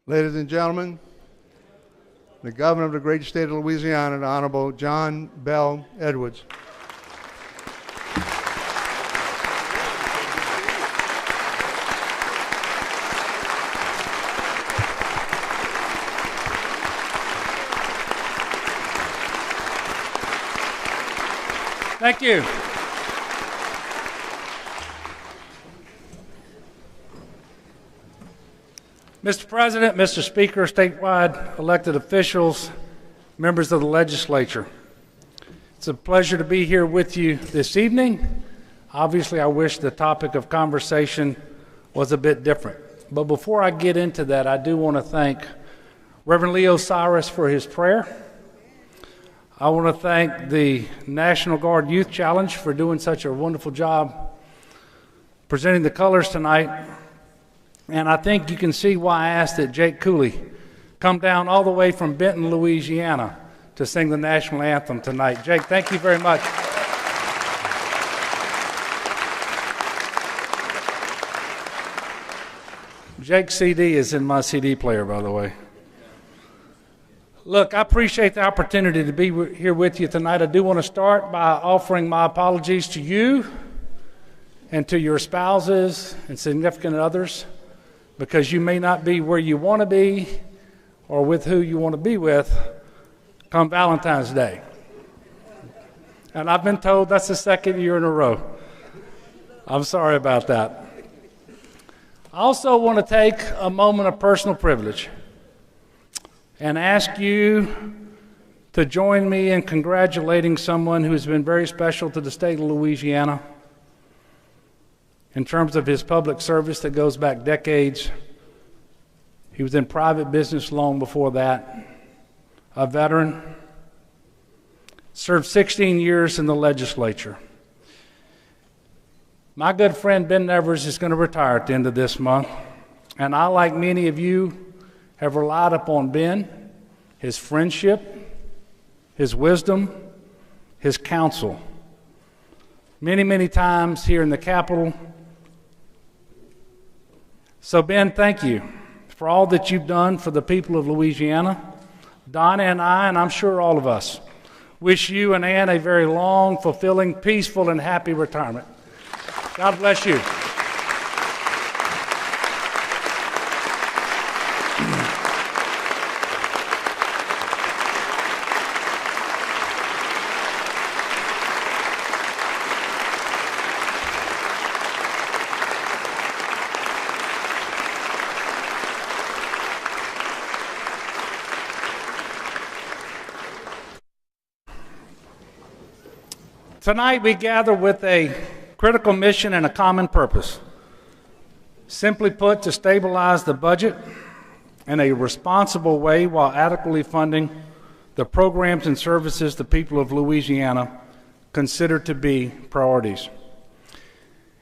Ladies and gentlemen, the Governor of the great state of Louisiana, the Honorable John Bell Edwards. Thank you. Mr. President, Mr. Speaker, statewide elected officials, members of the legislature, it's a pleasure to be here with you this evening. Obviously, I wish the topic of conversation was a bit different. But before I get into that, I do want to thank Reverend Leo Cyrus for his prayer. I want to thank the National Guard Youth Challenge for doing such a wonderful job presenting the colors tonight. And I think you can see why I asked that Jake Cooley come down all the way from Benton, Louisiana to sing the national anthem tonight. Jake, thank you very much. Jake's CD is in my CD player, by the way. Look, I appreciate the opportunity to be here with you tonight. I do want to start by offering my apologies to you and to your spouses and significant others, because you may not be where you want to be or with who you want to be with come Valentine's Day. And I've been told that's the second year in a row. I'm sorry about that. I also want to take a moment of personal privilege and ask you to join me in congratulating someone who has been very special to the state of Louisiana in terms of his public service that goes back decades. He was in private business long before that, a veteran, served 16 years in the legislature. My good friend Ben Nevers is going to retire at the end of this month, and I, like many of you, have relied upon Ben, his friendship, his wisdom, his counsel. Many, many times here in the Capitol. So Ben, thank you for all that you've done for the people of Louisiana. Donna and I, and I'm sure all of us, wish you and Ann a very long, fulfilling, peaceful, and happy retirement. God bless you. Tonight we gather with a critical mission and a common purpose. Simply put, to stabilize the budget in a responsible way while adequately funding the programs and services the people of Louisiana consider to be priorities.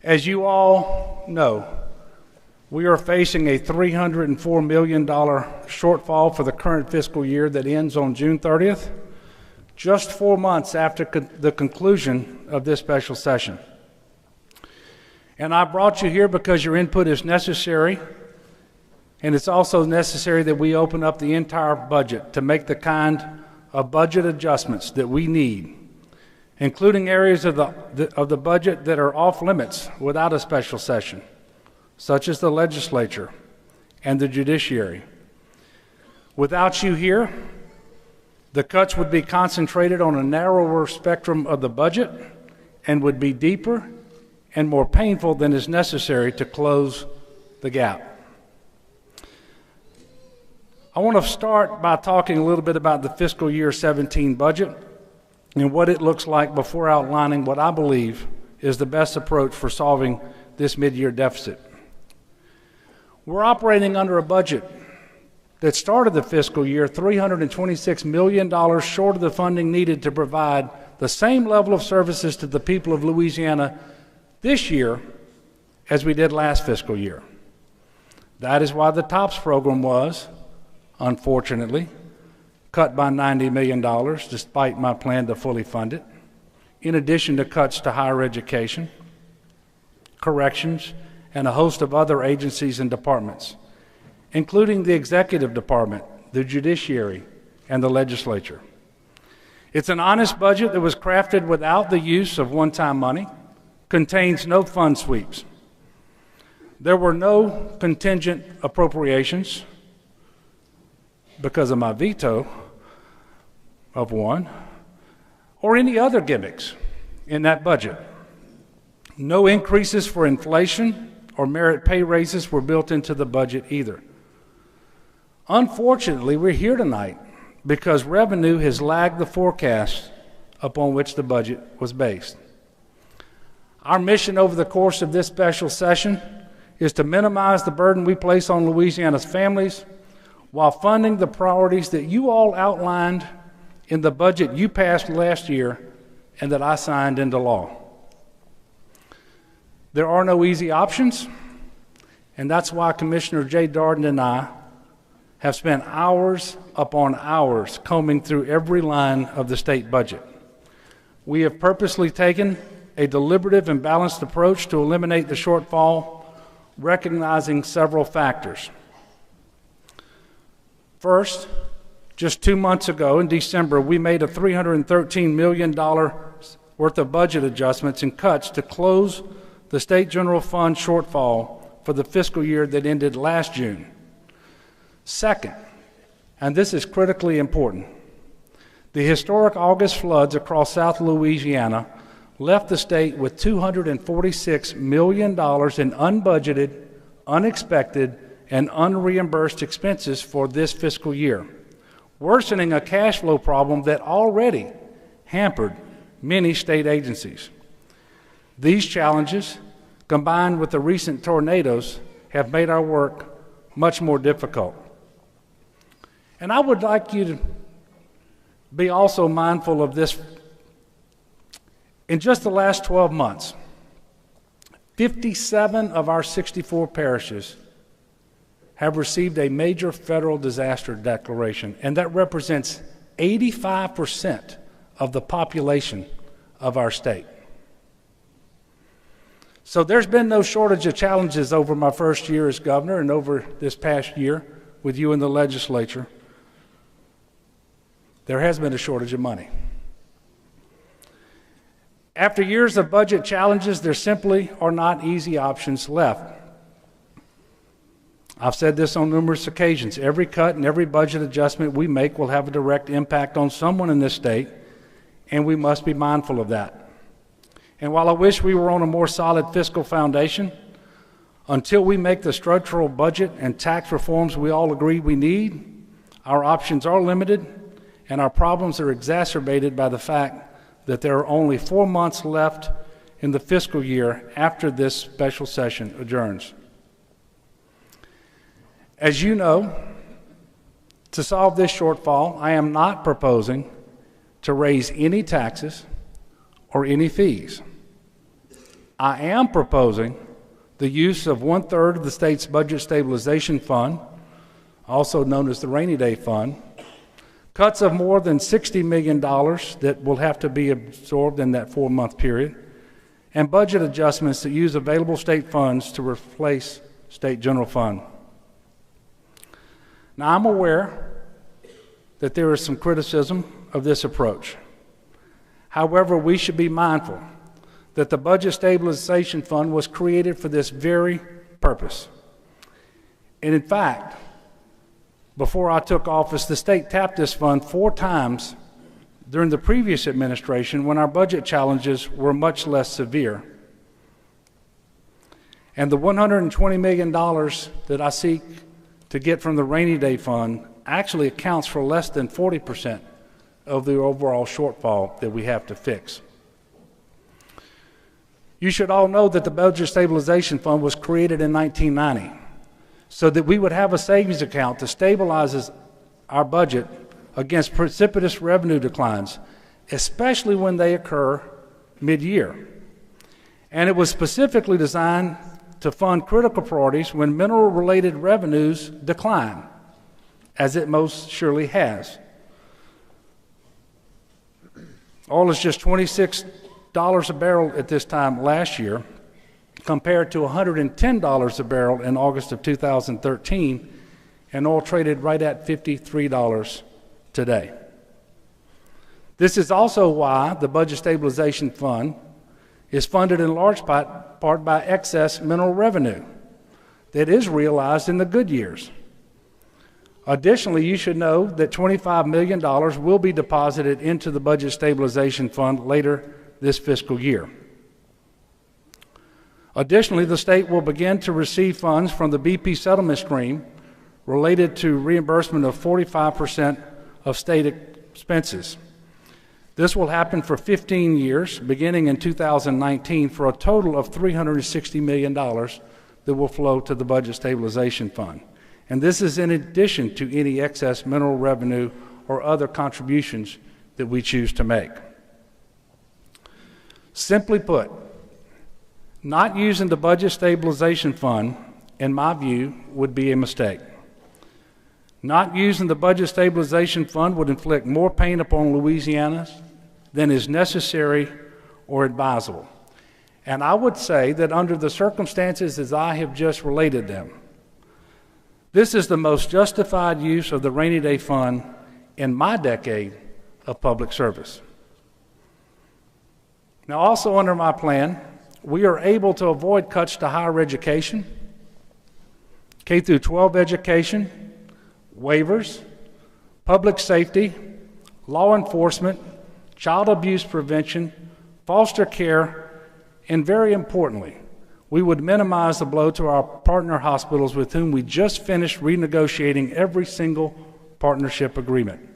As you all know, we are facing a $304 million shortfall for the current fiscal year that ends on June 30th. Just 4 months after the conclusion of this special session. And I brought you here because your input is necessary, and it's also necessary that we open up the entire budget to make the kind of budget adjustments that we need, including areas of the budget that are off limits without a special session, such as the legislature and the judiciary. Without you here, the cuts would be concentrated on a narrower spectrum of the budget and would be deeper and more painful than is necessary to close the gap. I want to start by talking a little bit about the fiscal year 17 budget and what it looks like before outlining what I believe is the best approach for solving this mid-year deficit. We're operating under a budget that started the fiscal year $326 million short of the funding needed to provide the same level of services to the people of Louisiana this year as we did last fiscal year. That is why the TOPS program was, unfortunately, cut by $90 million, despite my plan to fully fund it, in addition to cuts to higher education, corrections, and a host of other agencies and departments. including the executive department, the judiciary, and the legislature. It's an honest budget that was crafted without the use of one-time money, contains no fund sweeps. There were no contingent appropriations because of my veto of one, or any other gimmicks in that budget. No increases for inflation or merit pay raises were built into the budget either. Unfortunately, we're here tonight because revenue has lagged the forecast upon which the budget was based. Our mission over the course of this special session is to minimize the burden we place on Louisiana's families while funding the priorities that you all outlined in the budget you passed last year and that I signed into law. There are no easy options, and that's why Commissioner Jay Darden and I have spent hours upon hours combing through every line of the state budget. We have purposely taken a deliberative and balanced approach to eliminate the shortfall, recognizing several factors. First, just 2 months ago in December, we made a $313 million worth of budget adjustments and cuts to close the state general fund shortfall for the fiscal year that ended last June. Second, and this is critically important, the historic August floods across South Louisiana left the state with $246 million in unbudgeted, unexpected, and unreimbursed expenses for this fiscal year, worsening a cash flow problem that already hampered many state agencies. These challenges, combined with the recent tornadoes, have made our work much more difficult. And I would like you to be also mindful of this. In just the last 12 months, 57 of our 64 parishes have received a major federal disaster declaration, and that represents 85% of the population of our state. So there's been no shortage of challenges over my first year as governor and over this past year with you in the legislature. There has been a shortage of money. After years of budget challenges, there simply are not easy options left. I've said this on numerous occasions. Every cut and every budget adjustment we make will have a direct impact on someone in this state, and we must be mindful of that. And while I wish we were on a more solid fiscal foundation, until we make the structural budget and tax reforms we all agree we need, our options are limited, and our problems are exacerbated by the fact that there are only 4 months left in the fiscal year after this special session adjourns. As you know, to solve this shortfall, I am not proposing to raise any taxes or any fees. I am proposing the use of 1/3 of the state's budget stabilization fund, also known as the rainy day fund, cuts of more than $60 million that will have to be absorbed in that 4-month period, and budget adjustments that use available state funds to replace state general fund. Now, I'm aware that there is some criticism of this approach. However, we should be mindful that the budget stabilization fund was created for this very purpose. And in fact, before I took office, the state tapped this fund 4 times during the previous administration when our budget challenges were much less severe. And the $120 million that I seek to get from the rainy day fund actually accounts for less than 40% of the overall shortfall that we have to fix. You should all know that the budget stabilization fund was created in 1990 so that we would have a savings account that stabilizes our budget against precipitous revenue declines, especially when they occur mid-year. And it was specifically designed to fund critical priorities when mineral-related revenues decline, as it most surely has. Oil is just $26 a barrel at this time last year, compared to $110 a barrel in August of 2013, and oil traded right at $53 today. This is also why the Budget Stabilization Fund is funded in large part by excess mineral revenue that is realized in the good years. Additionally, you should know that $25 million will be deposited into the Budget Stabilization Fund later this fiscal year. Additionally, the state will begin to receive funds from the BP settlement stream related to reimbursement of 45% of state expenses. This will happen for 15 years, beginning in 2019, for a total of $360 million that will flow to the Budget Stabilization Fund. And this is in addition to any excess mineral revenue or other contributions that we choose to make. Simply put, not using the Budget Stabilization Fund, in my view, would be a mistake. Not using the Budget Stabilization Fund would inflict more pain upon Louisianans than is necessary or advisable. And I would say that under the circumstances as I have just related them, this is the most justified use of the rainy day fund in my decade of public service. Now, also under my plan, we are able to avoid cuts to higher education, K through 12 education, waivers, public safety, law enforcement, child abuse prevention, foster care, and very importantly, we would minimize the blow to our partner hospitals with whom we just finished renegotiating every single partnership agreement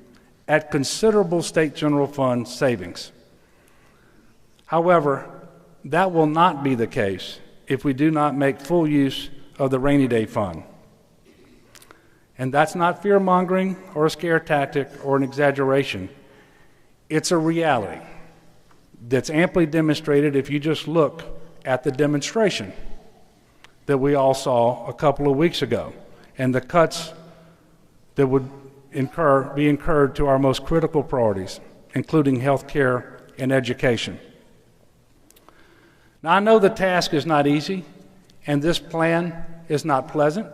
at considerable state general fund savings. However, that will not be the case if we do not make full use of the rainy day fund. And that's not fear-mongering or a scare tactic or an exaggeration. It's a reality that's amply demonstrated if you just look at the demonstration that we all saw a couple of weeks ago and the cuts that would be incurred to our most critical priorities, including health care and education. Now, I know the task is not easy, and this plan is not pleasant,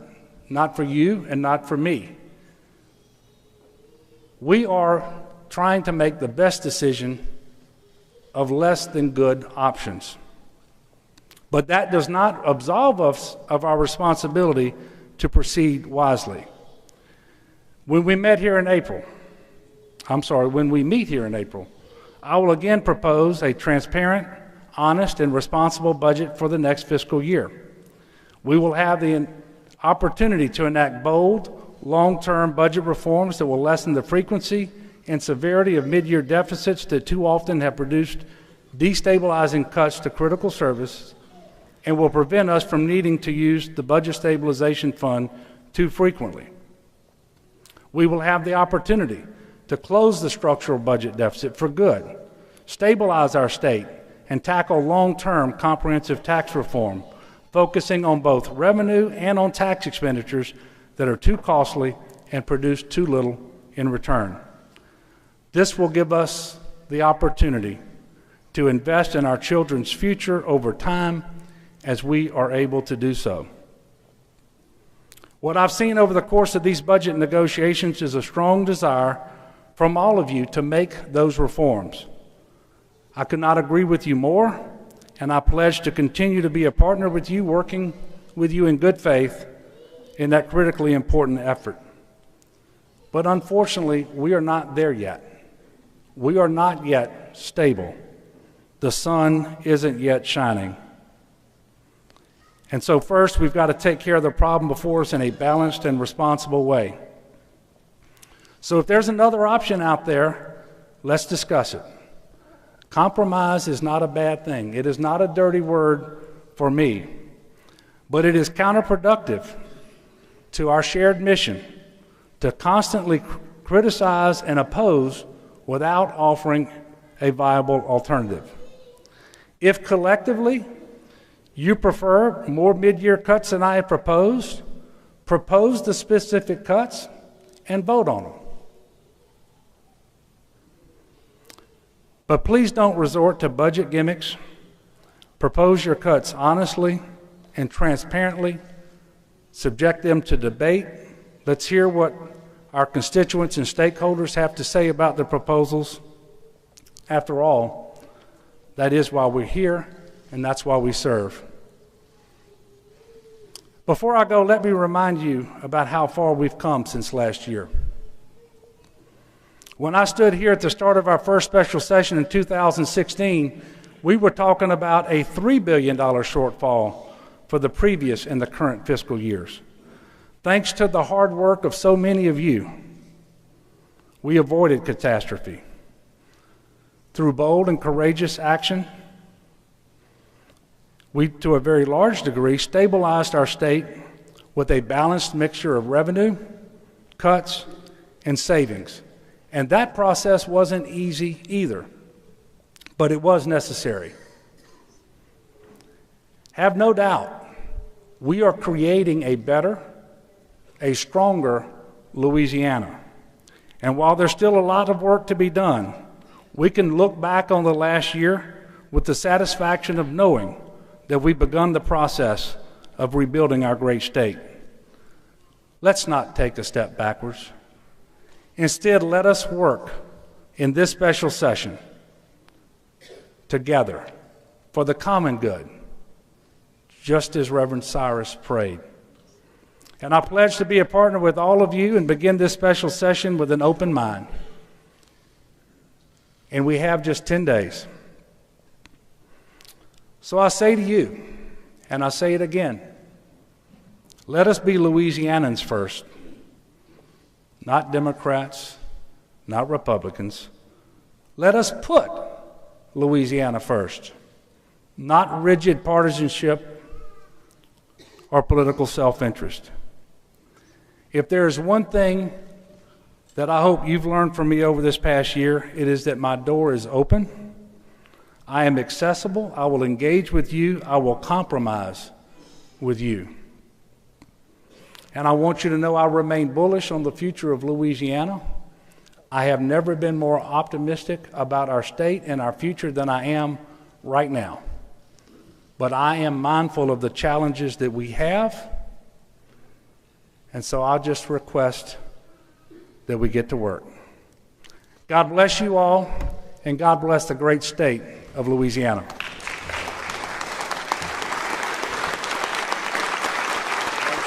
not for you and not for me. We are trying to make the best decision of less than good options. But that does not absolve us of our responsibility to proceed wisely. When we meet here in April, I will again propose a transparent, honest, and responsible budget for the next fiscal year. We will have the opportunity to enact bold, long-term budget reforms that will lessen the frequency and severity of mid-year deficits that too often have produced destabilizing cuts to critical services and will prevent us from needing to use the Budget Stabilization Fund too frequently. We will have the opportunity to close the structural budget deficit for good, stabilize our state, and tackle long-term comprehensive tax reform, focusing on both revenue and on tax expenditures that are too costly and produce too little in return. This will give us the opportunity to invest in our children's future over time as we are able to do so. What I've seen over the course of these budget negotiations is a strong desire from all of you to make those reforms. I could not agree with you more, and I pledge to continue to be a partner with you, working with you in good faith in that critically important effort. But unfortunately, we are not there yet. We are not yet stable. The sun isn't yet shining. And so first, we've got to take care of the problem before us in a balanced and responsible way. So if there's another option out there, let's discuss it. Compromise is not a bad thing. It is not a dirty word for me, but it is counterproductive to our shared mission to constantly criticize and oppose without offering a viable alternative. If collectively you prefer more mid-year cuts than I have proposed, propose the specific cuts and vote on them. But please don't resort to budget gimmicks. Propose your cuts honestly and transparently. Subject them to debate, Let's hear what our constituents and stakeholders have to say about the proposals. After all, that is why we're here, and that's why we serve. Before I go, let me remind you about how far we've come since last year. When I stood here at the start of our first special session in 2016, we were talking about a $3 billion shortfall for the previous and the current fiscal years. Thanks to the hard work of so many of you, we avoided catastrophe. Through bold and courageous action, we, to a very large degree, stabilized our state with a balanced mixture of revenue, cuts, and savings. And that process wasn't easy either, but it was necessary. Have no doubt, we are creating a better, a stronger Louisiana. And while there's still a lot of work to be done, we can look back on the last year with the satisfaction of knowing that we've begun the process of rebuilding our great state. Let's not take a step backwards. Instead, let us work in this special session together for the common good, just as Reverend Cyrus prayed. And I pledge to be a partner with all of you and begin this special session with an open mind. And we have just 10 days. So I say to you, and I say it again, let us be Louisianans first, not Democrats, not Republicans. Let us put Louisiana first, not rigid partisanship or political self-interest. If there is one thing that I hope you've learned from me over this past year, it is that my door is open. I am accessible. I will engage with you. I will compromise with you. And I want you to know I remain bullish on the future of Louisiana. I have never been more optimistic about our state and our future than I am right now. But I am mindful of the challenges that we have. And so I'll just request that we get to work. God bless you all, and God bless the great state of Louisiana.